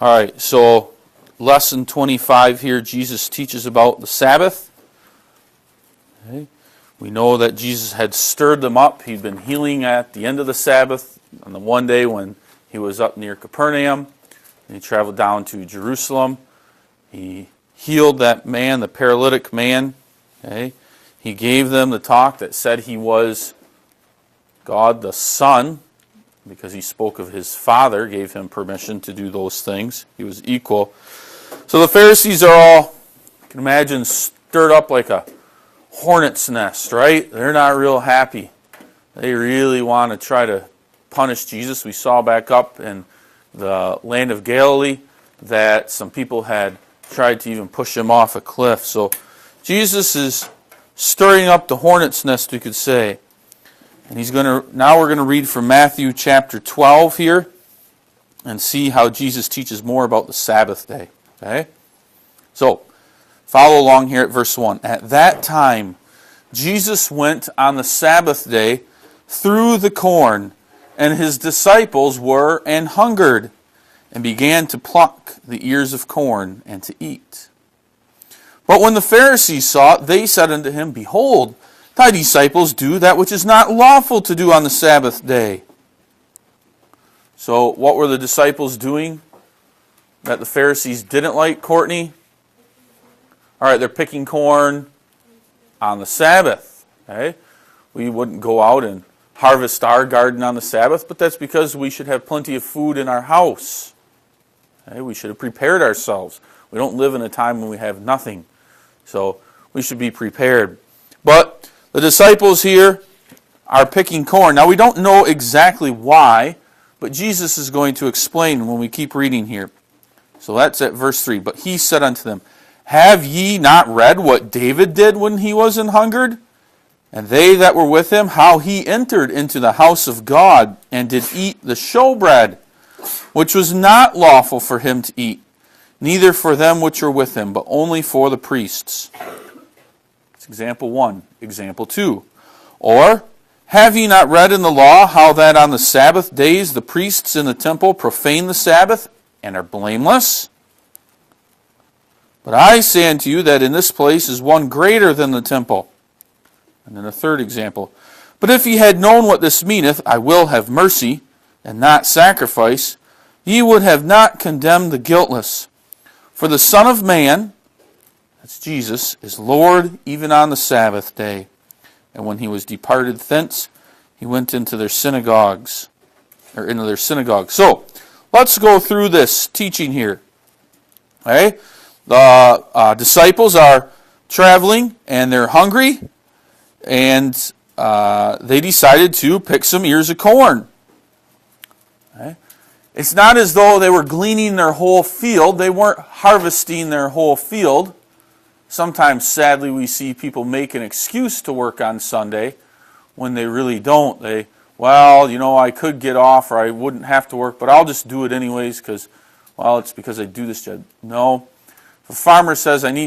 All right, so lesson 25 here, Jesus teaches about the Sabbath. Okay. We know that Jesus had stirred them up. He'd been healing at the end of the Sabbath on the one day when he was up near Capernaum. And he traveled down to Jerusalem. He healed that man, the paralytic man. Okay. He gave them the talk that said he was God the Son, because he spoke of his Father, gave him permission to do those things. He was equal. So the Pharisees are all, you can imagine, stirred up like a hornet's nest, right? They're not real happy. They really want to try to punish Jesus. We saw back up in the land of Galilee that some people had tried to even push him off a cliff. So Jesus is stirring up the hornet's nest, you could say. And now we're going to read from Matthew chapter 12 here and see how Jesus teaches more about the Sabbath day. Okay? So, follow along here at verse 1. At that time, Jesus went on the Sabbath day through the corn, and his disciples were and hungered, and began to pluck the ears of corn and to eat. But when the Pharisees saw it, they said unto him, Behold, thy disciples do that which is not lawful to do on the Sabbath day. So what were the disciples doing that the Pharisees didn't like, Courtney? All right, they're picking corn on the Sabbath. Okay? We wouldn't go out and harvest our garden on the Sabbath, but that's because we should have plenty of food in our house. Okay? We should have prepared ourselves. We don't live in a time when we have nothing. So we should be prepared. But the disciples here are picking corn. Now we don't know exactly why, but Jesus is going to explain when we keep reading here. So that's at verse 3. But he said unto them, Have ye not read what David did when he was an hungered? And they that were with him, how he entered into the house of God, and did eat the showbread, which was not lawful for him to eat, neither for them which were with him, but only for the priests. That's example 1. Example 2. Or, have ye not read in the law how that on the Sabbath days the priests in the temple profane the Sabbath, and are blameless? But I say unto you that in this place is one greater than the temple. And then a third example. But if ye had known what this meaneth, I will have mercy, and not sacrifice, ye would have not condemned the guiltless. For the Son of Man, that's Jesus, is Lord even on the Sabbath day. And when he was departed thence, he went into their synagogues. So, let's go through this teaching here. Okay? The disciples are traveling, and they're hungry, and they decided to pick some ears of corn. Okay? It's not as though they were gleaning their whole field. They weren't harvesting their whole field. Sometimes, sadly, we see people make an excuse to work on Sunday when they really don't. I could get off or I wouldn't have to work, but I'll just do it anyways because, it's because I do this job. No. If a farmer says, or if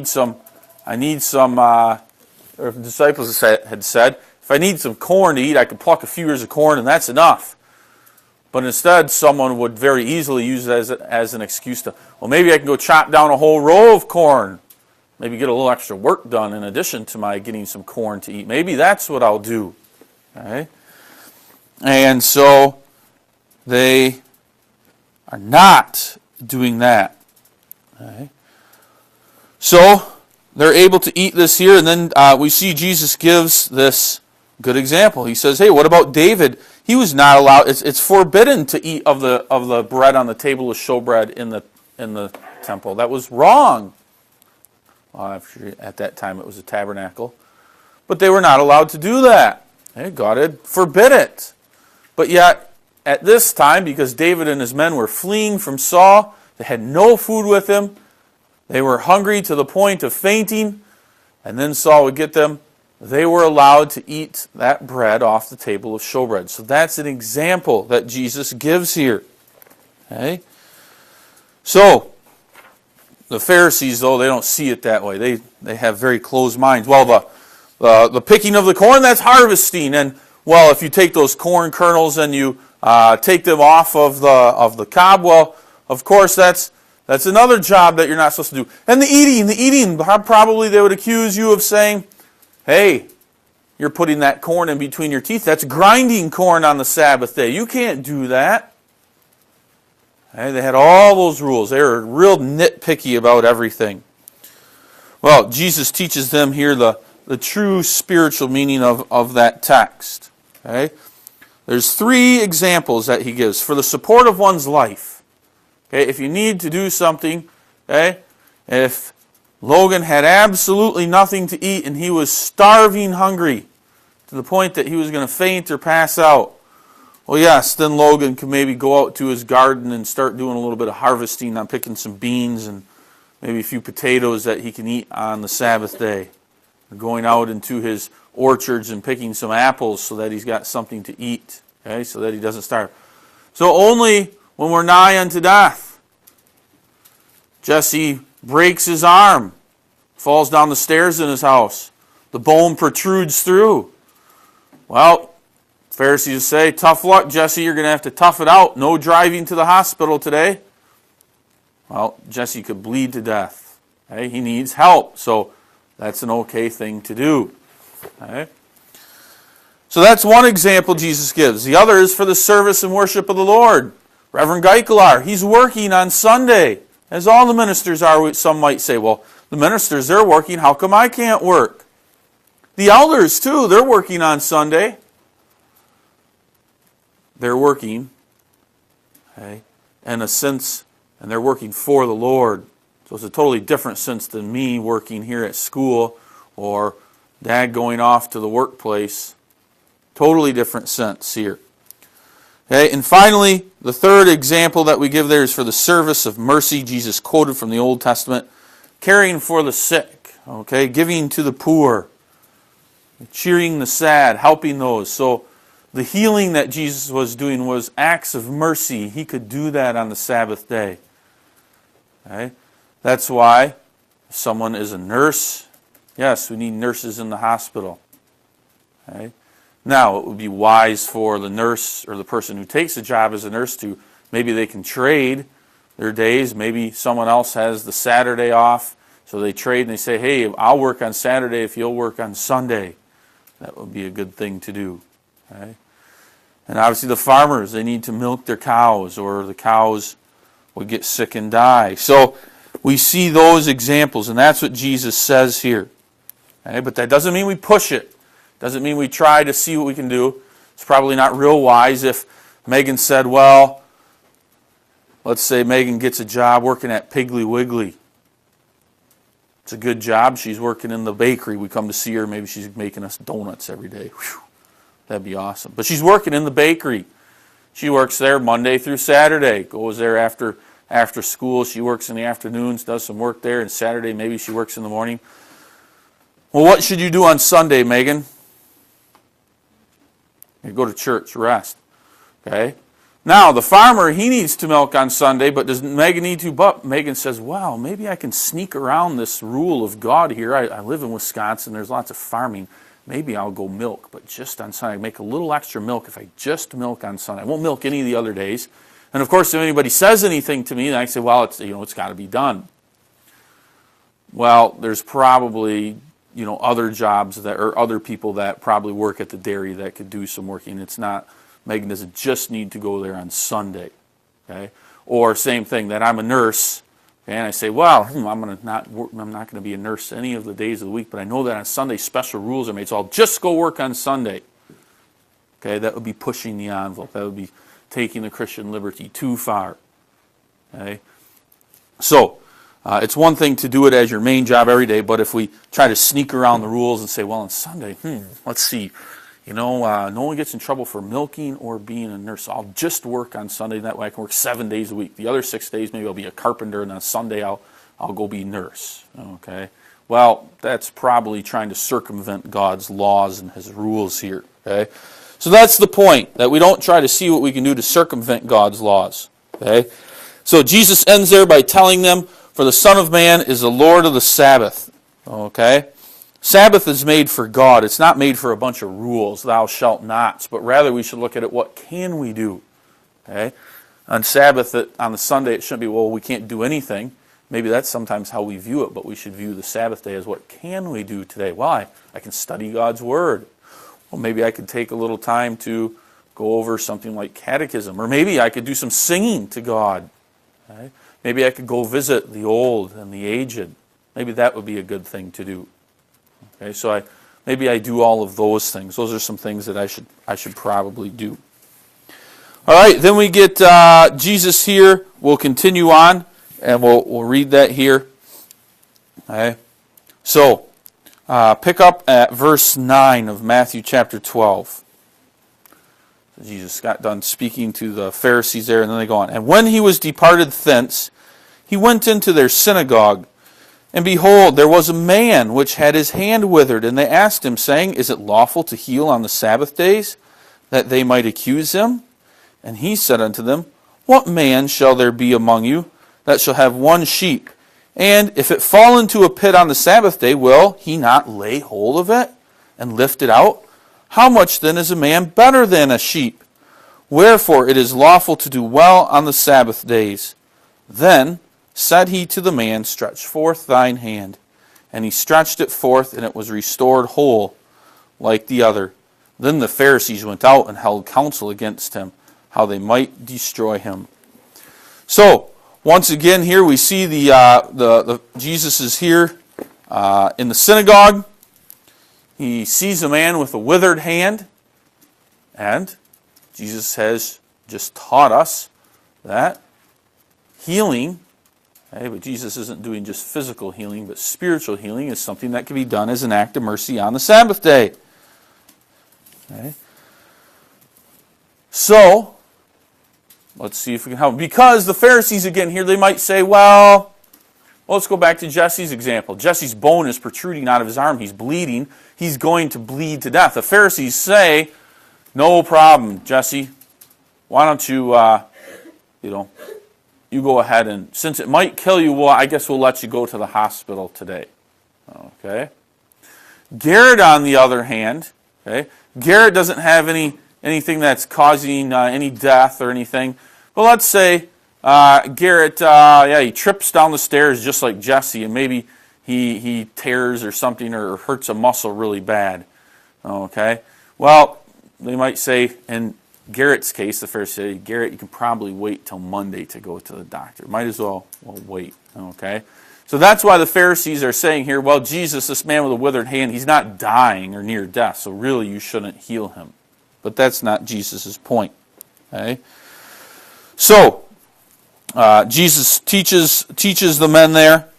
the disciples had said, if I need some corn to eat, I can pluck a few ears of corn and that's enough. But instead, someone would very easily use it as an excuse to, maybe I can go chop down a whole row of corn. Maybe get a little extra work done in addition to my getting some corn to eat. Maybe that's what I'll do. Okay? And so they are not doing that. Okay? So they're able to eat this here, and then we see Jesus gives this good example. He says, hey, what about David? He was not allowed, it's forbidden to eat of the bread on the table of showbread in the temple. That was wrong. At that time it was a tabernacle. But they were not allowed to do that. God had forbid it. But yet, at this time, because David and his men were fleeing from Saul, they had no food with them, they were hungry to the point of fainting, and then Saul would get them, they were allowed to eat that bread off the table of showbread. So that's an example that Jesus gives here. Okay? So, the Pharisees, though, they don't see it that way. They have very closed minds. Well, the picking of the corn, that's harvesting. And, if you take those corn kernels and you take them off of the cob, of course, that's That's another job that you're not supposed to do. And the eating, probably they would accuse you of saying, hey, you're putting that corn in between your teeth. That's grinding corn on the Sabbath day. You can't do that. Okay, they had all those rules. They were real nitpicky about everything. Well, Jesus teaches them here the true spiritual meaning of that text. Okay? There's 3 examples that he gives for the support of one's life. Okay? If you need to do something, okay? If Logan had absolutely nothing to eat and he was starving hungry to the point that he was going to faint or pass out, well, yes, then Logan could maybe go out to his garden and start doing a little bit of harvesting on picking some beans and maybe a few potatoes that he can eat on the Sabbath day. Or going out into his orchards and picking some apples so that he's got something to eat, okay, so that he doesn't starve. So only when we're nigh unto death, Jesse breaks his arm, falls down the stairs in his house, the bone protrudes through. Well, Pharisees say, tough luck, Jesse, you're going to have to tough it out. No driving to the hospital today. Well, Jesse could bleed to death. Okay? He needs help, so that's an okay thing to do. Okay? So that's one example Jesus gives. The other is for the service and worship of the Lord. Reverend Geikelar, he's working on Sunday, as all the ministers are. Some might say, well, the ministers, they're working. How come I can't work? The elders, too, they're working on Sunday. They're working, okay, in a sense, and they're working for the Lord. So it's a totally different sense than me working here at school or Dad going off to the workplace. Totally different sense here. Okay, and finally, the third example that we give there is for the service of mercy. Jesus quoted from the Old Testament, caring for the sick, okay, giving to the poor, cheering the sad, helping those. So the healing that Jesus was doing was acts of mercy. He could do that on the Sabbath day. Okay? That's why if someone is a nurse, yes, we need nurses in the hospital. Okay? Now, it would be wise for the nurse or the person who takes a job as a nurse to, maybe they can trade their days. Maybe someone else has the Saturday off, so they trade and they say, hey, I'll work on Saturday if you'll work on Sunday. That would be a good thing to do. Okay? And obviously the farmers, they need to milk their cows or the cows would get sick and die. So we see those examples, and that's what Jesus says here. Okay? But that doesn't mean we push it. Doesn't mean we try to see what we can do. It's probably not real wise if Megan said, well, let's say Megan gets a job working at Piggly Wiggly. It's a good job. She's working in the bakery. We come to see her. Maybe she's making us donuts every day. Whew. That'd be awesome. But she's working in the bakery. She works there Monday through Saturday. Goes there after school. She works in the afternoons, does some work there. And Saturday, maybe she works in the morning. Well, what should you do on Sunday, Megan? You go to church, rest. Okay? Now, the farmer, he needs to milk on Sunday, but does Megan need to? But Megan says, wow, maybe I can sneak around this rule of God here. I live in Wisconsin. There's lots of farming. Maybe I'll go milk, but just on Sunday. I make a little extra milk if I just milk on Sunday. I won't milk any of the other days. And of course, if anybody says anything to me, then I say, well, it's got to be done. Well, there's probably other jobs that or other people that probably work at the dairy that could do some working. It's not, Megan doesn't just need to go there on Sunday. Okay? Or same thing, that I'm a nurse. Okay, and I say, well, I'm not going to be a nurse any of the days of the week, but I know that on Sunday special rules are made, so I'll just go work on Sunday. Okay, that would be pushing the envelope. That would be taking the Christian liberty too far. Okay, so it's one thing to do it as your main job every day, but if we try to sneak around the rules and say, well, on Sunday, let's see, no one gets in trouble for milking or being a nurse. So I'll just work on Sunday. That way I can work 7 days a week. The other 6 days, maybe I'll be a carpenter, and on Sunday I'll go be a nurse. Okay? Well, that's probably trying to circumvent God's laws and His rules here. Okay? So that's the point, that we don't try to see what we can do to circumvent God's laws. Okay? So Jesus ends there by telling them, for the Son of Man is the Lord of the Sabbath. Okay? Sabbath is made for God. It's not made for a bunch of rules, thou shalt nots, but rather we should look at it, what can we do? Okay? on Sabbath, on the Sunday, it shouldn't be, well, we can't do anything. Maybe that's sometimes how we view it, but we should view the Sabbath day as what can we do today? Well, I can study God's Word. Well, maybe I could take a little time to go over something like catechism, or maybe I could do some singing to God. Okay? Maybe I could go visit the old and the aged. Maybe that would be a good thing to do. Okay, so maybe I do all of those things. Those are some things that I should probably do. All right, then we get Jesus here. We'll continue on, and we'll read that here. Okay, so pick up at verse 9 of Matthew chapter 12. Jesus got done speaking to the Pharisees there, and then they go on. And when he was departed thence, he went into their synagogue. And behold, there was a man which had his hand withered. And they asked him, saying, Is it lawful to heal on the Sabbath days, that they might accuse him? And he said unto them, What man shall there be among you that shall have one sheep? And if it fall into a pit on the Sabbath day, will he not lay hold of it and lift it out? How much then is a man better than a sheep? Wherefore it is lawful to do well on the Sabbath days. Then said he to the man, Stretch forth thine hand. And he stretched it forth, and it was restored whole, like the other. Then the Pharisees went out and held counsel against him, how they might destroy him. So, once again here we see the Jesus is here in the synagogue. He sees a man with a withered hand, and Jesus has just taught us that healing, okay, but Jesus isn't doing just physical healing, but spiritual healing is something that can be done as an act of mercy on the Sabbath day. Okay. So, let's see if we can help. Because the Pharisees, again, here they might say, well, let's go back to Jesse's example. Jesse's bone is protruding out of his arm. He's bleeding. He's going to bleed to death. The Pharisees say, no problem, Jesse. Why don't you, you go ahead and, since it might kill you, well, I guess we'll let you go to the hospital today. Okay. Garrett, on the other hand, okay, Garrett doesn't have anything that's causing any death or anything. Well, let's say Garrett, he trips down the stairs just like Jesse, and maybe he tears or something or hurts a muscle really bad. Okay. Well, they might say, in Garrett's case, the Pharisees say, Garrett, you can probably wait till Monday to go to the doctor. Might as well wait. Okay. So that's why the Pharisees are saying here, well, Jesus, this man with a withered hand, he's not dying or near death, so really you shouldn't heal him. But that's not Jesus' point. Okay. So, Jesus teaches the men there,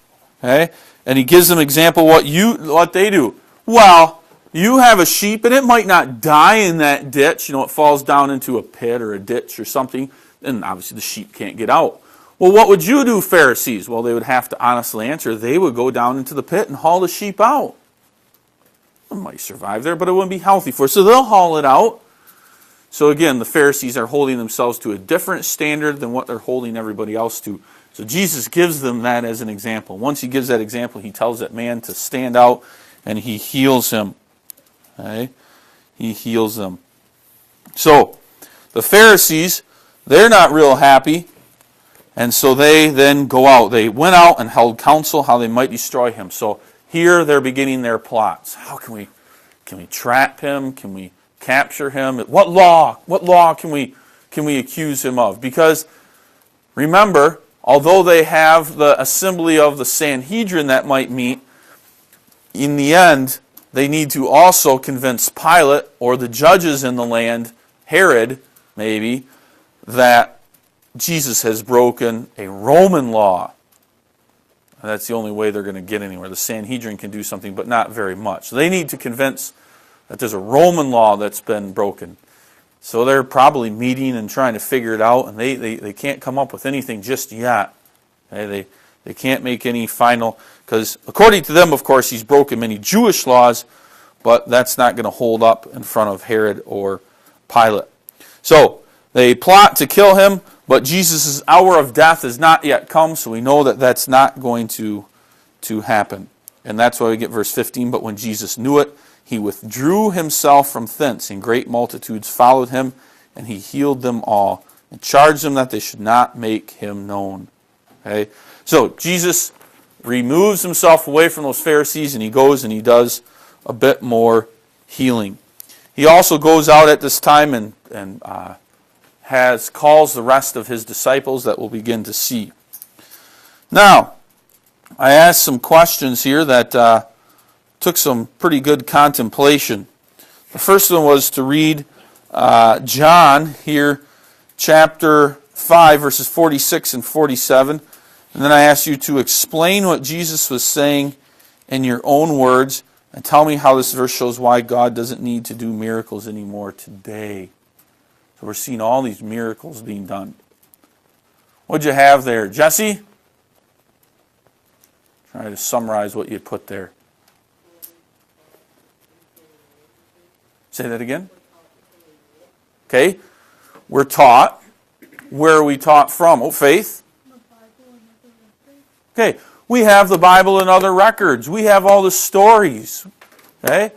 okay, and he gives them example what they do. Well, you have a sheep, and it might not die in that ditch. It falls down into a pit or a ditch or something, and obviously the sheep can't get out. Well, what would you do, Pharisees? Well, they would have to honestly answer. They would go down into the pit and haul the sheep out. It might survive there, but it wouldn't be healthy for it. So they'll haul it out. So again, the Pharisees are holding themselves to a different standard than what they're holding everybody else to. So Jesus gives them that as an example. Once he gives that example, he tells that man to stand out, and he heals him. Okay? He heals them. So, the Pharisees, they're not real happy, and so they then go out. They went out and held counsel how they might destroy him. So here they're beginning their plots. How can we trap him? Can we capture him? What law can we accuse him of? Because remember, although they have the assembly of the Sanhedrin that might meet, in the end, they need to also convince Pilate or the judges in the land, Herod maybe, that Jesus has broken a Roman law. And that's the only way they're going to get anywhere. The Sanhedrin can do something, but not very much. So they need to convince that there's a Roman law that's been broken. So they're probably meeting and trying to figure it out, and they can't come up with anything just yet. Okay? They can't make any final, because according to them, of course, he's broken many Jewish laws, but that's not going to hold up in front of Herod or Pilate. So they plot to kill him, but Jesus' hour of death has not yet come, so we know that that's not going to happen. And that's why we get verse 15, but when Jesus knew it, he withdrew himself from thence, and great multitudes followed him, and he healed them all, and charged them that they should not make him known. Okay? So Jesus removes himself away from those Pharisees, and he goes and he does a bit more healing. He also goes out at this time and calls the rest of his disciples that we'll begin to see. Now, I asked some questions here that took some pretty good contemplation. The first one was to read John here, chapter 5, verses 46 and 47. And then I asked you to explain what Jesus was saying in your own words and tell me how this verse shows why God doesn't need to do miracles anymore today. So we're seeing all these miracles being done. What'd you have there, Jesse? Try to summarize what you put there. Say that again. Okay. We're taught. Where are we taught from? Oh, faith. Okay. We have the Bible and other records. We have all the stories. Okay.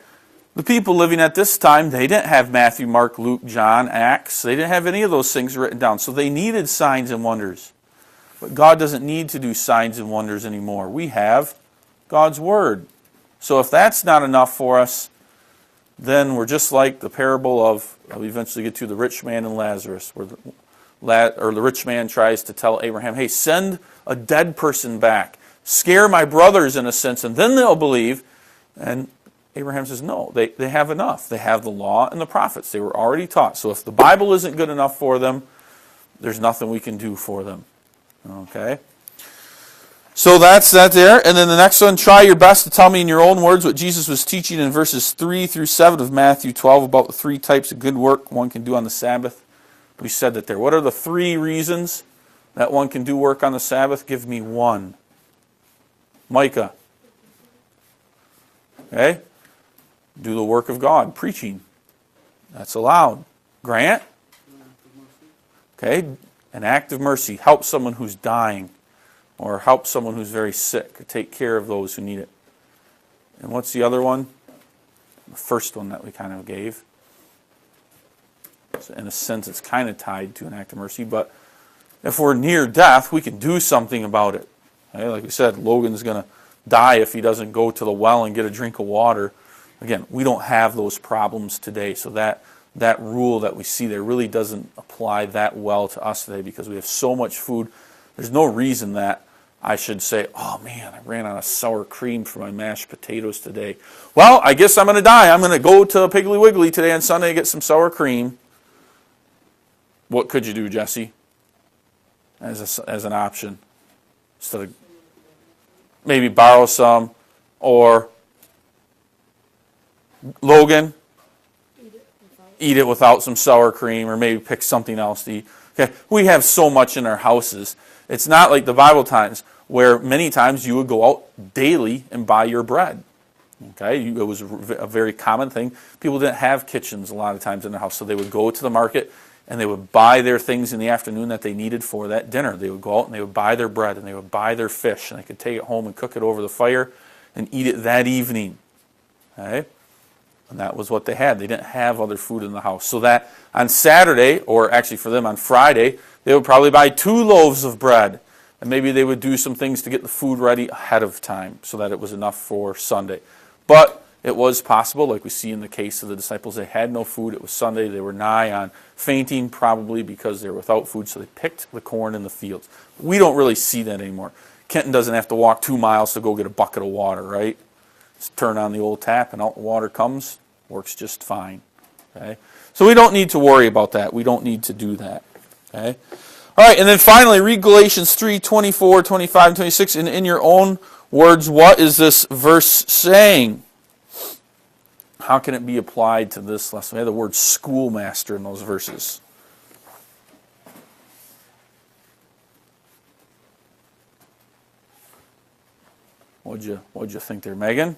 The people living at this time, they didn't have Matthew, Mark, Luke, John, Acts. They didn't have any of those things written down. So they needed signs and wonders. But God doesn't need to do signs and wonders anymore. We have God's Word. So if that's not enough for us, then we're just like the parable of, we eventually get to the rich man and Lazarus, where the rich man tries to tell Abraham, hey, send a dead person back. Scare my brothers in a sense, and then they'll believe. And Abraham says, no, they have enough. They have the law and the prophets. They were already taught. So if the Bible isn't good enough for them, there's nothing we can do for them. Okay? So that's that there. And then the next one, try your best to tell me in your own words what Jesus was teaching in verses 3 through 7 of Matthew 12 about the 3 types of good work one can do on the Sabbath. We said that there. What are the 3 reasons that one can do work on the Sabbath? Give me one. Micah. Okay? Do the work of God, preaching. That's allowed. Grant. Okay? An act of mercy. Help someone who's dying. Or help someone who's very sick. Or take care of those who need it. And what's the other one? The first one that we kind of gave. So in a sense, it's kind of tied to an act of mercy. But if we're near death, we can do something about it. Okay? Like we said, Logan's going to die if he doesn't go to the well and get a drink of water. Again, we don't have those problems today. So that rule that we see there really doesn't apply that well to us today because we have so much food. There's no reason that I should say, oh man, I ran out of sour cream for my mashed potatoes today. Well, I guess I'm going to die. I'm going to go to Piggly Wiggly today on Sunday and get some sour cream. What could you do, Jesse, as an option? Instead of maybe borrow some, or Logan, eat it without some sour cream, or maybe pick something else to eat. Okay, we have so much in our houses. It's not like the Bible times where many times you would go out daily and buy your bread. Okay, it was a very common thing. People didn't have kitchens a lot of times in their house, so they would go to the market and they would buy their things in the afternoon that they needed for that dinner. They would go out and they would buy their bread and they would buy their fish, and they could take it home and cook it over the fire and eat it that evening. Okay? And that was what they had. They didn't have other food in the house. So that on Saturday, or actually for them on Friday, they would probably buy 2 loaves of bread. And maybe they would do some things to get the food ready ahead of time so that it was enough for Sunday. But it was possible, like we see in the case of the disciples, they had no food. It was Sunday. They were nigh on fainting, probably because they were without food, so they picked the corn in the fields. We don't really see that anymore. Kenton doesn't have to walk 2 miles to go get a bucket of water, right? Just turn on the old tap and out the water comes. Works just fine. Okay? So we don't need to worry about that. We don't need to do that. Okay? All right, and then finally, read Galatians 3, 24, 25, and 26. And in your own words, what is this verse saying? How can it be applied to this lesson? We have the word schoolmaster in those verses. What'd you think there, Megan?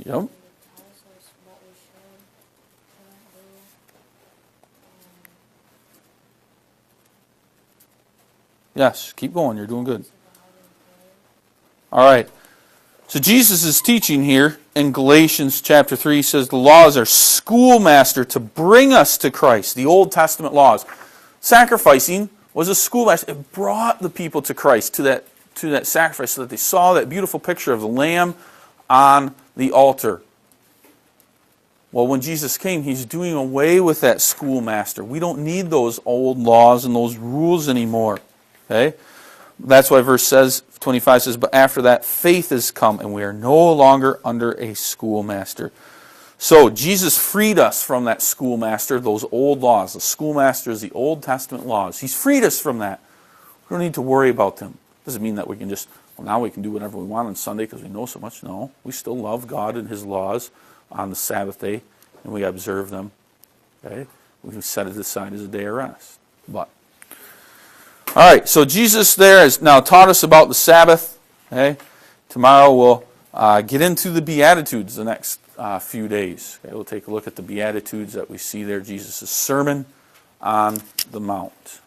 Yep. Yes, keep going. You're doing good. All right. So Jesus is teaching here in Galatians chapter 3. He says the laws are schoolmaster to bring us to Christ. The Old Testament laws. Sacrificing was a schoolmaster. It brought the people to Christ, to that sacrifice, so that they saw that beautiful picture of the lamb on the altar. Well, when Jesus came, he's doing away with that schoolmaster. We don't need those old laws and those rules anymore. Okay? That's why verse 25 says, but after that, faith has come, and we are no longer under a schoolmaster. So, Jesus freed us from that schoolmaster, those old laws. The schoolmaster is the Old Testament laws. He's freed us from that. We don't need to worry about them. Doesn't mean that we can just, now we can do whatever we want on Sunday because we know so much. No, we still love God and His laws on the Sabbath day, and we observe them. Okay? We can set it aside as a day of rest. But all right, so Jesus there has now taught us about the Sabbath. Okay? Tomorrow we'll get into the Beatitudes the next few days. Okay? We'll take a look at the Beatitudes that we see there, Jesus' Sermon on the Mount.